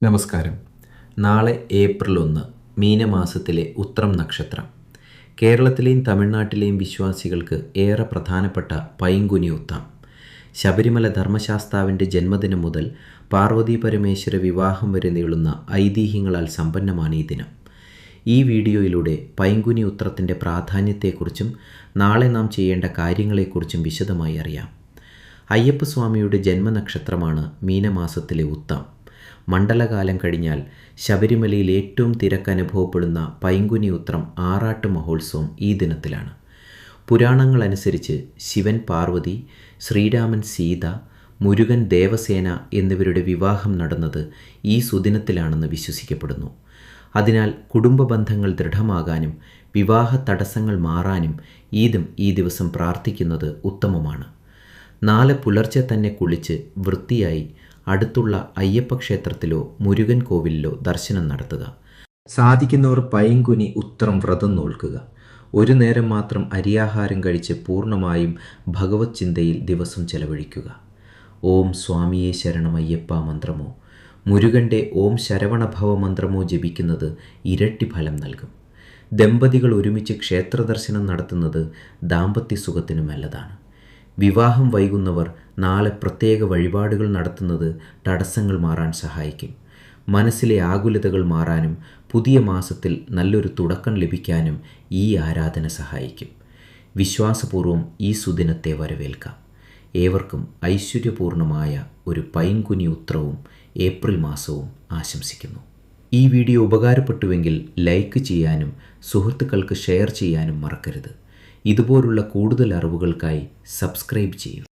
നമസ്കാരം. നാളെ ഏപ്രിൽ 1 മീനമാസത്തിലെ ഉത്രം നക്ഷത്രം. കേരളത്തിലെയും തമിഴ്നാട്ടിലെയും വിശ്വാസികൾക്ക് ഏറെ പ്രധാനപ്പെട്ട പൈങ്കുനി ഉത്രം. ശബരിമല ധർമ്മശാസ്താവിൻ്റെ ജന്മദിനം മുതൽ പാർവതി പരമേശ്വര വിവാഹം വരെ നീളുന്ന ഐതിഹ്യങ്ങളാൽ സമ്പന്നമാണ് ഈ ദിനം. ഈ വീഡിയോയിലൂടെ പൈങ്കുനി ഉത്രത്തിൻ്റെ പ്രാധാന്യത്തെക്കുറിച്ചും നാളെ നാം ചെയ്യേണ്ട കാര്യങ്ങളെക്കുറിച്ചും വിശദമായി അറിയാം. അയ്യപ്പസ്വാമിയുടെ ജന്മനക്ഷത്രമാണ് മീനമാസത്തിലെ ഉത്രം. മണ്ഡലകാലം കഴിഞ്ഞാൽ ശബരിമലയിൽ ഏറ്റവും തിരക്കനുഭവപ്പെടുന്ന പൈങ്കുനി ഉത്രം ആറാട്ട് മഹോത്സവം ഈ ദിനത്തിലാണ്. പുരാണങ്ങളനുസരിച്ച് ശിവൻ പാർവതി, ശ്രീരാമൻ സീത, മുരുകൻ ദേവസേന എന്നിവരുടെ വിവാഹം നടന്നത് ഈ സുദിനത്തിലാണെന്ന് വിശ്വസിക്കപ്പെടുന്നു. അതിനാൽ കുടുംബ ബന്ധങ്ങൾ ദൃഢമാകാനും വിവാഹ തടസ്സങ്ങൾ മാറാനും ഈ ദിവസം പ്രാർത്ഥിക്കുന്നത് ഉത്തമമാണ്. നാളെ പുലർച്ചെ തന്നെ കുളിച്ച് വൃത്തിയായി അടുത്തുള്ള അയ്യപ്പ ക്ഷേത്രത്തിലോ മുരുകൻ കോവിലിലോ ദർശനം നടത്തുക. സാധിക്കുന്നവർ പൈങ്കുനി ഉത്രം വ്രതം നോൽക്കുക. ഒരു നേരം മാത്രം അരിയാഹാരം കഴിച്ച് പൂർണ്ണമായും ഭഗവത് ചിന്തയിൽ ദിവസം ചെലവഴിക്കുക. ഓം സ്വാമിയേ ശരണമയ്യപ്പ മന്ത്രമോ മുരുകൻ്റെ ഓം ശരവണഭവ മന്ത്രമോ ജപിക്കുന്നത് ഇരട്ടി ഫലം നൽകും. ദമ്പതികൾ ഒരുമിച്ച് ക്ഷേത്രദർശനം നടത്തുന്നത് ദാമ്പത്യ സുഖത്തിനു നല്ലതാണ്. വിവാഹം വൈകുന്നവർ നാളെ പ്രത്യേക വഴിപാടുകൾ നടത്തുന്നത് തടസ്സങ്ങൾ മാറാൻ സഹായിക്കും. മനസ്സിലെ ആകുലതകൾ മാറാനും പുതിയ മാസത്തിൽ നല്ലൊരു തുടക്കം ലഭിക്കാനും ഈ ആരാധന സഹായിക്കും. വിശ്വാസപൂർവ്വം ഈ സുദിനത്തെ വരവേൽക്കാം. ഏവർക്കും ഐശ്വര്യപൂർണമായ ഒരു പൈങ്കുനി ഉത്രവും ഏപ്രിൽ മാസവും ആശംസിക്കുന്നു. ഈ വീഡിയോ ഉപകാരപ്പെട്ടുവെങ്കിൽ ലൈക്ക് ചെയ്യാനും സുഹൃത്തുക്കൾക്ക് ഷെയർ ചെയ്യാനും മറക്കരുത്. ഇതുപോലുള്ള കൂടുതൽ അറിവുകൾക്കായി സബ്സ്ക്രൈബ് ചെയ്യൂ.